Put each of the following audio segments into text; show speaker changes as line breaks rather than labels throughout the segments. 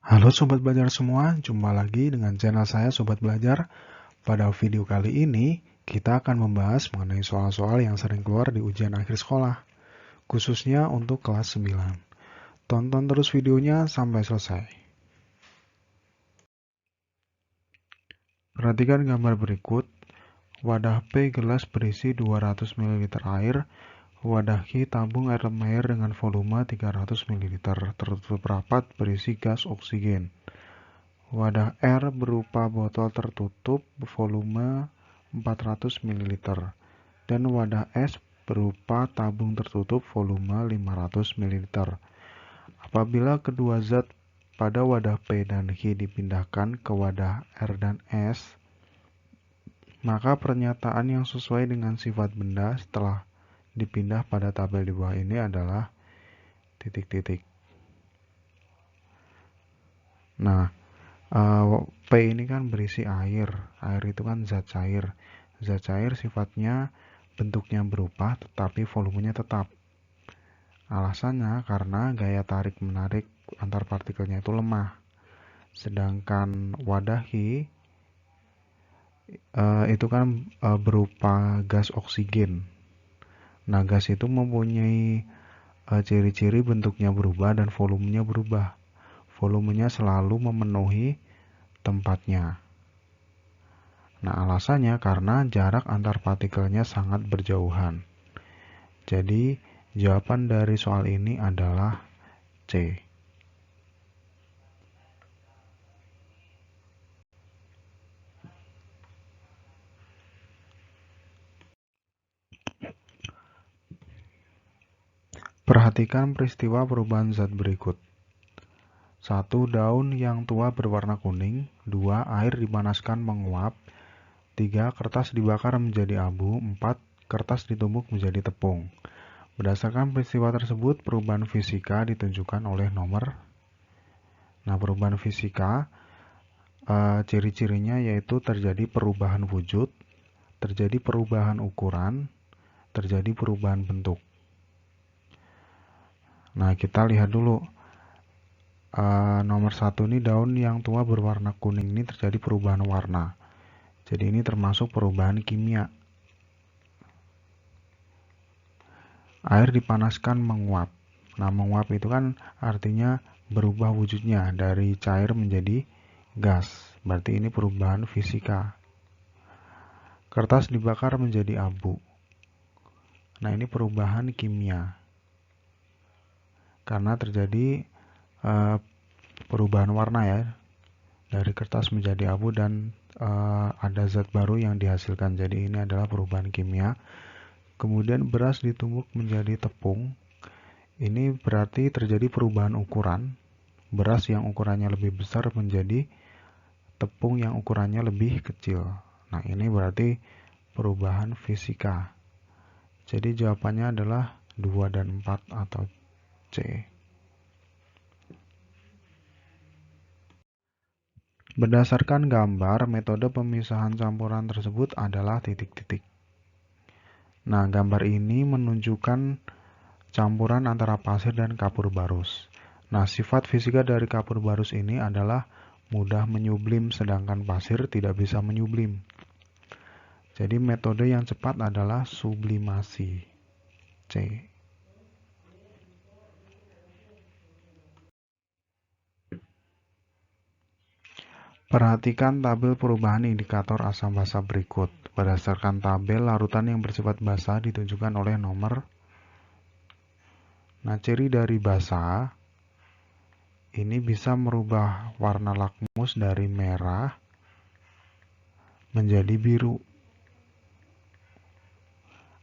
Halo Sobat Belajar semua, jumpa lagi dengan channel saya Sobat Belajar. Pada video kali ini, kita akan membahas mengenai soal-soal yang sering keluar di ujian akhir sekolah, khususnya untuk kelas 9. Tonton terus videonya sampai selesai. Perhatikan gambar berikut. Wadah P gelas berisi 200 ml air, wadah Q tabung air air dengan volume 300 ml, tertutup rapat berisi gas oksigen. Wadah R berupa botol tertutup volume 400 ml dan wadah S berupa tabung tertutup volume 500 ml. Apabila kedua zat pada wadah P dan Q dipindahkan ke wadah R dan S, maka pernyataan yang sesuai dengan sifat benda setelah dipindah pada tabel di bawah ini adalah titik-titik. Nah, P ini kan berisi air. Air itu kan zat cair. Zat cair sifatnya bentuknya berubah tetapi volumenya tetap. Alasannya karena gaya tarik-menarik antar partikelnya itu lemah. Sedangkan wadah Hi itu kan berupa gas oksigen. Nah, gas itu mempunyai ciri-ciri bentuknya berubah dan volumenya berubah. Volumenya selalu memenuhi tempatnya. Nah, alasannya karena jarak antar partikelnya sangat berjauhan. Jadi, jawaban dari soal ini adalah C. Perhatikan peristiwa perubahan zat berikut. 1. Daun yang tua berwarna kuning. 2. Air dipanaskan menguap. 3. Kertas dibakar menjadi abu. 4. Kertas ditumbuk menjadi tepung. Berdasarkan peristiwa tersebut, perubahan fisika ditunjukkan oleh nomor. Nah, perubahan fisika ciri-cirinya yaitu terjadi perubahan wujud, terjadi perubahan ukuran, terjadi perubahan bentuk. Nah, kita lihat dulu. Nomor 1 ini daun yang tua berwarna kuning ini terjadi perubahan warna. Jadi ini termasuk perubahan kimia. Air dipanaskan menguap. Nah, menguap itu kan artinya berubah wujudnya dari cair menjadi gas. Berarti ini perubahan fisika. Kertas dibakar menjadi abu. Nah, ini perubahan kimia. Karena terjadi perubahan warna ya. Dari kertas menjadi abu dan ada zat baru yang dihasilkan. Jadi ini adalah perubahan kimia. Kemudian beras ditumbuk menjadi tepung. Ini berarti terjadi perubahan ukuran. Beras yang ukurannya lebih besar menjadi tepung yang ukurannya lebih kecil. Nah, ini berarti perubahan fisika. Jadi jawabannya adalah 2 dan 4 atau C. Berdasarkan gambar, metode pemisahan campuran tersebut adalah titik-titik. Nah, gambar ini menunjukkan campuran antara pasir dan kapur barus. Nah, sifat fisika dari kapur barus ini adalah mudah menyublim, sedangkan pasir tidak bisa menyublim. Jadi, metode yang cepat adalah sublimasi. C. Perhatikan tabel perubahan indikator asam basa berikut. Berdasarkan tabel, larutan yang bersifat basa ditunjukkan oleh nomor. Nah, ciri dari basa ini bisa merubah warna lakmus dari merah menjadi biru.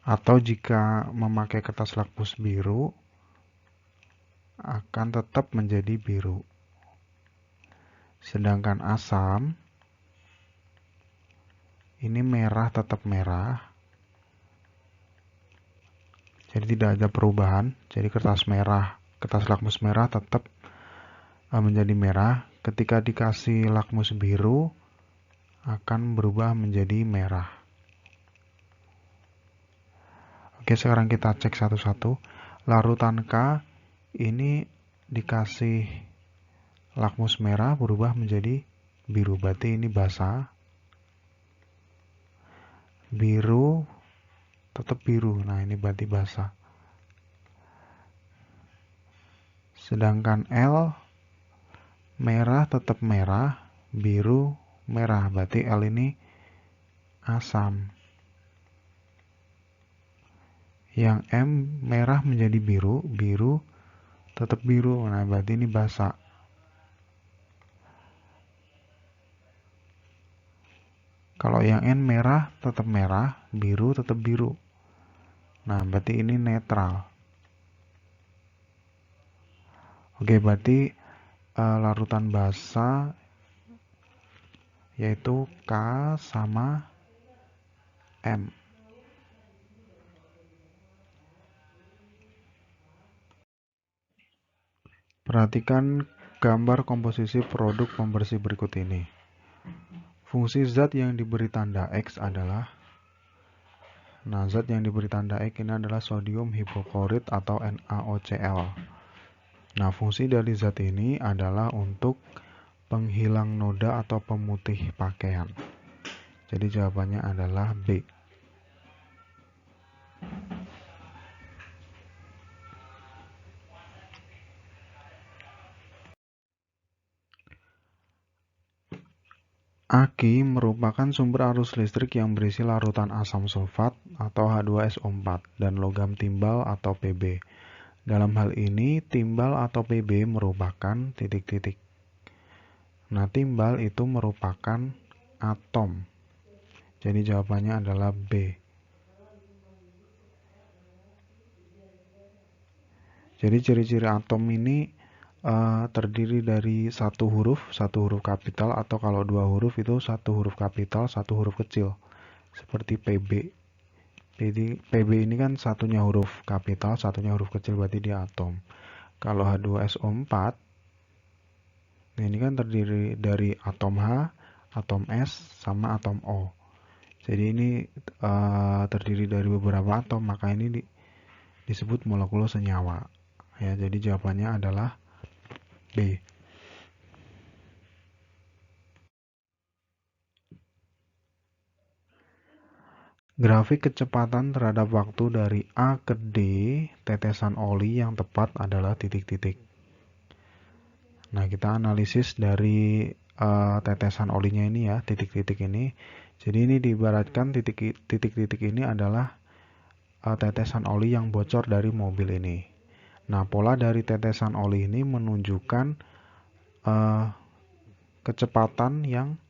Atau jika memakai kertas lakmus biru, akan tetap menjadi biru. Sedangkan asam, ini merah tetap merah. Jadi tidak ada perubahan. Jadi kertas lakmus merah tetap menjadi merah. Ketika dikasih lakmus biru, akan berubah menjadi merah. Oke, sekarang kita cek satu-satu. Larutan K ini dikasih lakmus merah berubah menjadi biru, berarti ini basah. Biru tetap biru, nah ini berarti basah. Sedangkan L merah tetap merah, biru merah, berarti L ini asam. Yang M merah menjadi biru, biru tetap biru, nah berarti ini basa. Kalau yang N merah tetap merah, biru tetap biru, nah berarti ini netral. Oke, berarti larutan basa yaitu K sama M. Perhatikan gambar komposisi produk pembersih berikut ini. Fungsi zat yang diberi tanda X adalah, zat yang diberi tanda X ini adalah sodium hipoklorit atau NaOCl. Nah, fungsi dari zat ini adalah untuk penghilang noda atau pemutih pakaian. Jadi jawabannya adalah B. Aki merupakan sumber arus listrik yang berisi larutan asam sulfat atau H2SO4 dan logam timbal atau Pb. Dalam hal ini, timbal atau Pb merupakan titik-titik. Nah, timbal itu merupakan atom. Jadi jawabannya adalah B. Jadi ciri-ciri atom ini terdiri dari satu huruf kapital, atau kalau dua huruf itu satu huruf kapital, satu huruf kecil. Seperti PB. Jadi PB ini kan satunya huruf kapital, satunya huruf kecil, berarti dia atom. Kalau H2SO4, ini kan terdiri dari atom H, atom S, sama atom O. Jadi ini terdiri dari beberapa atom, maka ini disebut molekul senyawa. Ya, jadi jawabannya adalah B. Grafik kecepatan terhadap waktu dari A ke D tetesan oli yang tepat adalah titik-titik. Nah, kita analisis dari tetesan olinya ini ya, titik-titik ini. Jadi ini diibaratkan titik-titik ini adalah tetesan oli yang bocor dari mobil ini. Nah, pola dari tetesan oli ini menunjukkan kecepatan yang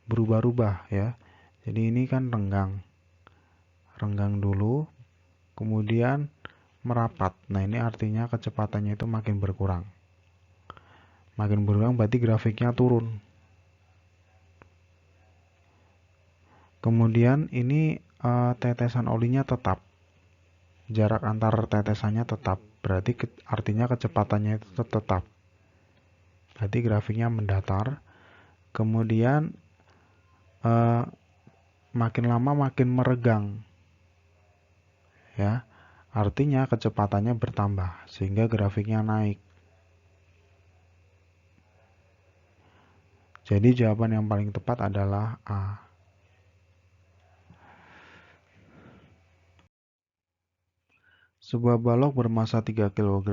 berubah-ubah ya. Jadi ini kan renggang dulu, kemudian merapat. Nah, ini artinya kecepatannya itu makin berkurang. Makin berkurang berarti grafiknya turun. Kemudian ini tetesan olinya tetap. Jarak antar tetesannya tetap. Berarti artinya kecepatannya itu tetap. Berarti grafiknya mendatar. Kemudian makin lama makin meregang. Ya. Artinya kecepatannya bertambah sehingga grafiknya naik. Jadi jawaban yang paling tepat adalah A. Sebuah balok bermasa 3 kg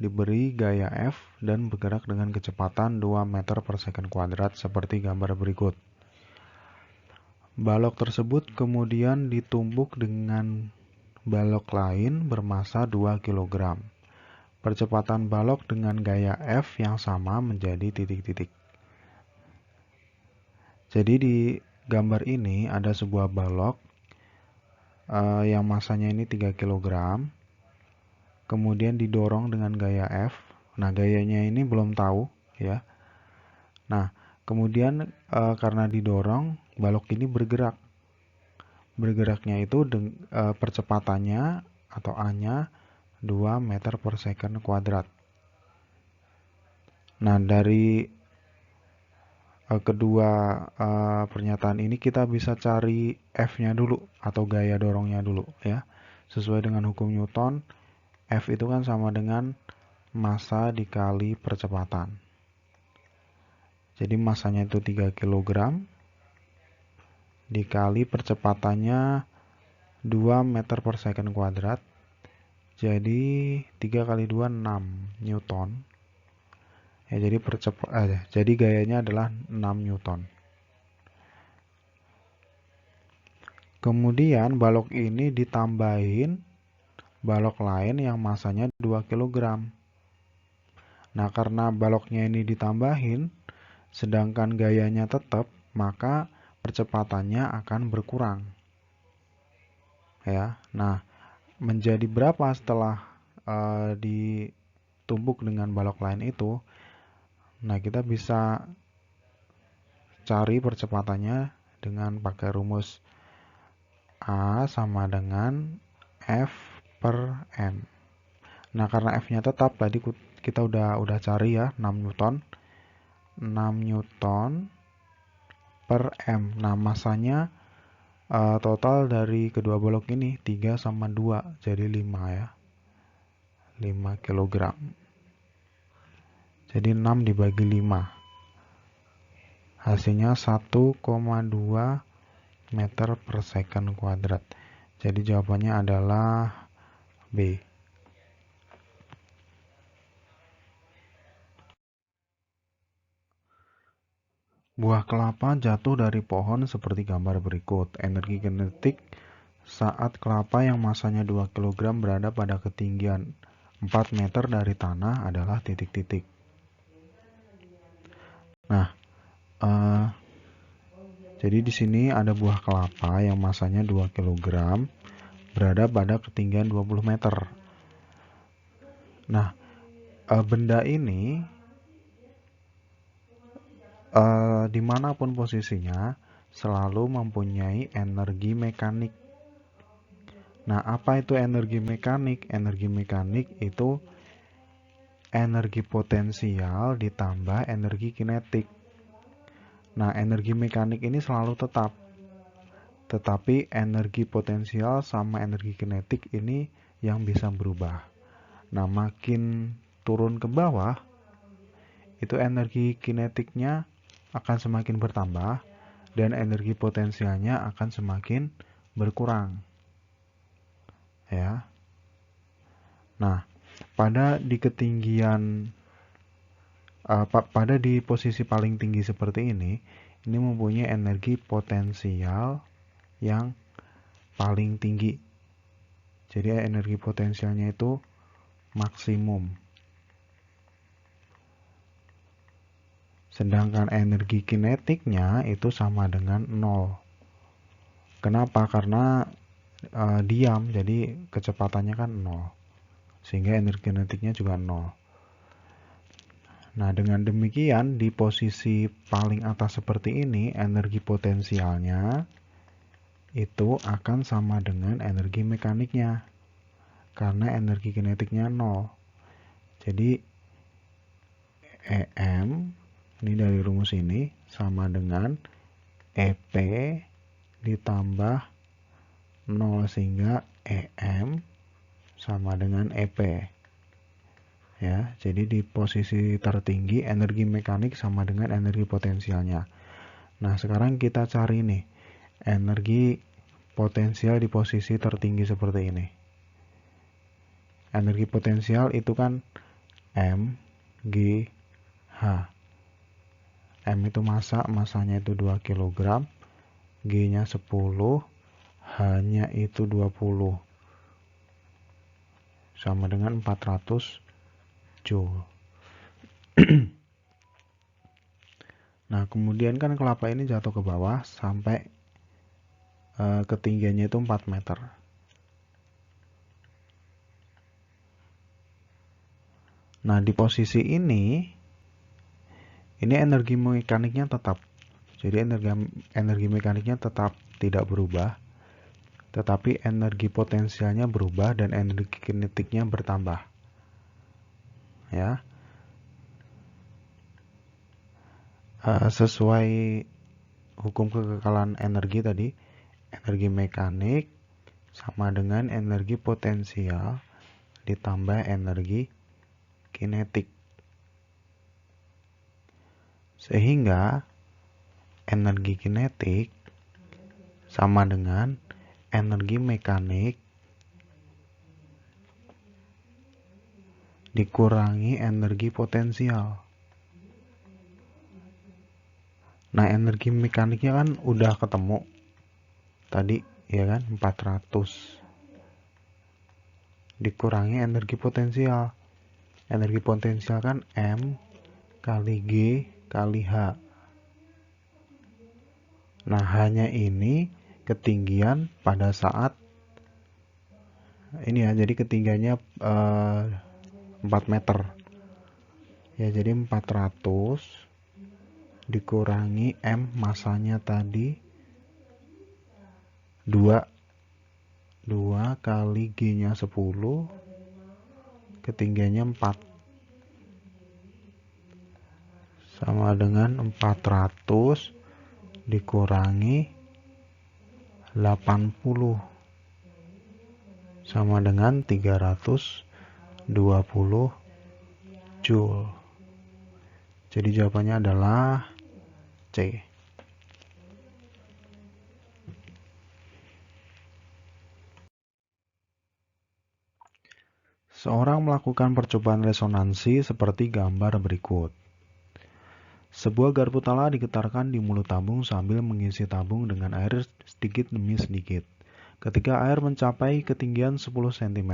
diberi gaya F dan bergerak dengan kecepatan 2 meter per second kuadrat seperti gambar berikut. Balok tersebut kemudian ditumbuk dengan balok lain bermasa 2 kg. Percepatan balok dengan gaya F yang sama menjadi titik-titik. Jadi di gambar ini ada sebuah balok yang masanya ini 3 kg. Kemudian didorong dengan gaya F. Nah, gayanya ini belum tahu ya. Nah, kemudian karena didorong, balok ini bergerak. Bergeraknya itu percepatannya atau A-nya 2 meter per second kuadrat. Nah, dari kedua pernyataan ini kita bisa cari F-nya dulu atau gaya dorongnya dulu ya. Sesuai dengan hukum Newton, F itu kan sama dengan massa dikali percepatan. Jadi masanya itu 3 kg dikali percepatannya 2 meter per second kuadrat. Jadi 3 kali 2 6 Newton. Ya, jadi gayanya adalah 6 Newton. Kemudian balok ini ditambahin balok lain yang masanya 2 kg. Nah, karena baloknya ini ditambahin sedangkan gayanya tetap, maka percepatannya akan berkurang. Ya. Nah, menjadi berapa setelah ditumpuk dengan balok lain itu? Nah, kita bisa cari percepatannya dengan pakai rumus A sama dengan F per M. Nah, karena F-nya tetap, tadi kita udah cari ya, 6 Newton. 6 Newton per M. Nah, masanya total dari kedua balok ini 3 sama 2, jadi 5 ya. 5 kg. Jadi 6 dibagi 5. Hasilnya 1,2 meter per second kuadrat. Jadi jawabannya adalah B. Buah kelapa jatuh dari pohon seperti gambar berikut. Energi kinetik saat kelapa yang masanya 2 kg berada pada ketinggian 4 meter dari tanah adalah titik-titik. Nah, jadi di sini ada buah kelapa yang masanya 2 kg berada pada ketinggian 20 meter. Nah, benda ini dimanapun posisinya selalu mempunyai energi mekanik. Nah, apa itu energi mekanik? Energi mekanik itu energi potensial ditambah energi kinetik. Nah, energi mekanik ini selalu tetap. Tetapi energi potensial sama energi kinetik ini yang bisa berubah. Nah, makin turun ke bawah, itu energi kinetiknya akan semakin bertambah dan energi potensialnya akan semakin berkurang. Ya. Nah, pada di posisi paling tinggi seperti ini mempunyai energi potensial yang paling tinggi. Jadi energi potensialnya itu maksimum. Sedangkan energi kinetiknya itu sama dengan 0. Kenapa? Karena diam, jadi kecepatannya kan 0. Sehingga energi kinetiknya juga 0. Nah, dengan demikian di posisi paling atas seperti ini, energi potensialnya itu akan sama dengan energi mekaniknya. Karena energi kinetiknya 0. Jadi EM ini dari rumus ini sama dengan EP ditambah 0 sehingga EM sama dengan EP. Ya, jadi di posisi tertinggi energi mekanik sama dengan energi potensialnya. Nah, sekarang kita cari nih energi potensial di posisi tertinggi seperti ini. Energi potensial itu kan M, G, H. M itu masanya itu 2 kg, G-nya 10, H-nya itu 20. Sama dengan 400 Joule. Nah, kemudian kan kelapa ini jatuh ke bawah sampai ketinggiannya itu 4 meter. Nah, di posisi ini energi mekaniknya tetap. Jadi energi mekaniknya tetap tidak berubah. Tetapi energi potensialnya berubah dan energi kinetiknya bertambah. Ya. Sesuai hukum kekekalan energi tadi, energi mekanik sama dengan energi potensial ditambah energi kinetik. Sehingga energi kinetik sama dengan energi mekanik dikurangi energi potensial. Nah, energi mekaniknya kan udah ketemu tadi, ya kan, 400 dikurangi energi potensial. Energi potensial kan M kali G kali H. Nah, hanya ini ketinggian pada saat ini ya, jadi ketinggiannya 4 meter. Ya, jadi 400 dikurangi M masanya tadi 2 kali G-nya 10, ketinggiannya 4, sama dengan 400 dikurangi 80, sama dengan 320 Joule. Jadi jawabannya adalah C. Seorang melakukan percobaan resonansi seperti gambar berikut. Sebuah garpu tala digetarkan di mulut tabung sambil mengisi tabung dengan air sedikit demi sedikit. Ketika air mencapai ketinggian 10 cm,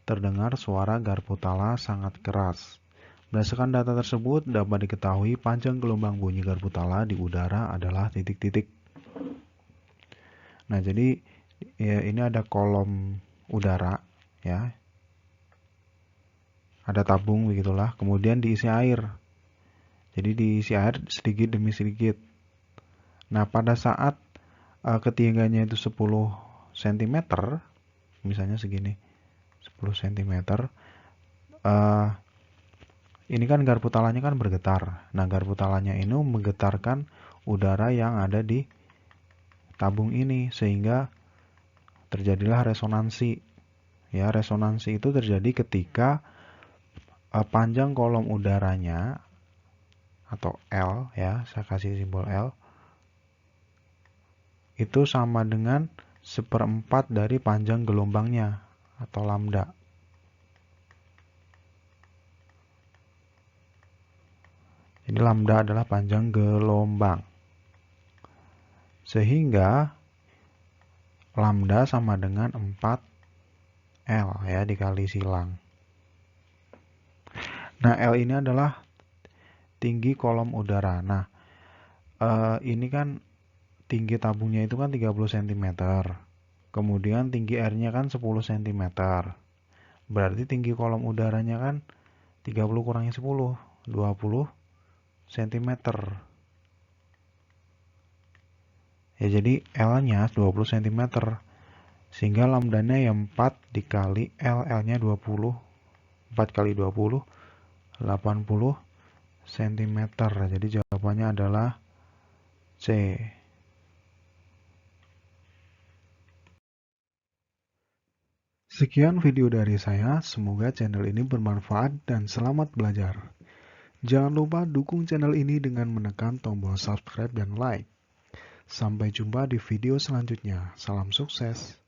terdengar suara garpu tala sangat keras. Berdasarkan data tersebut, dapat diketahui panjang gelombang bunyi garpu tala di udara adalah titik-titik. Nah, jadi ya, ini ada kolom udara, ya. Ada tabung begitulah, kemudian diisi air. Jadi diisi air sedikit demi sedikit. Nah, pada saat ketinggiannya itu 10 cm, misalnya segini, 10 cm, ini kan garpu talanya kan bergetar. Nah, garpu talanya ini menggetarkan udara yang ada di tabung ini, sehingga terjadilah resonansi. Ya, resonansi itu terjadi ketika panjang kolom udaranya atau L, ya, saya kasih simbol L, itu sama dengan 1/4 dari panjang gelombangnya atau lambda. Jadi lambda adalah panjang gelombang. Sehingga lambda sama dengan 4L, ya, dikali silang. Nah, L ini adalah tinggi kolom udara. Nah, ini kan tinggi tabungnya itu kan 30 cm. Kemudian tinggi airnya kan 10 cm. Berarti tinggi kolom udaranya kan 30 kurangi 10, 20 cm. Ya, jadi L-nya 20 cm. Sehingga lambdanya yang 4 dikali L, L-nya 20. 4 kali 20, 80 cm. Jadi jawabannya adalah C. Sekian video dari saya, semoga channel ini bermanfaat dan selamat belajar. Jangan lupa dukung channel ini dengan menekan tombol subscribe dan like. Sampai jumpa di video selanjutnya. Salam sukses.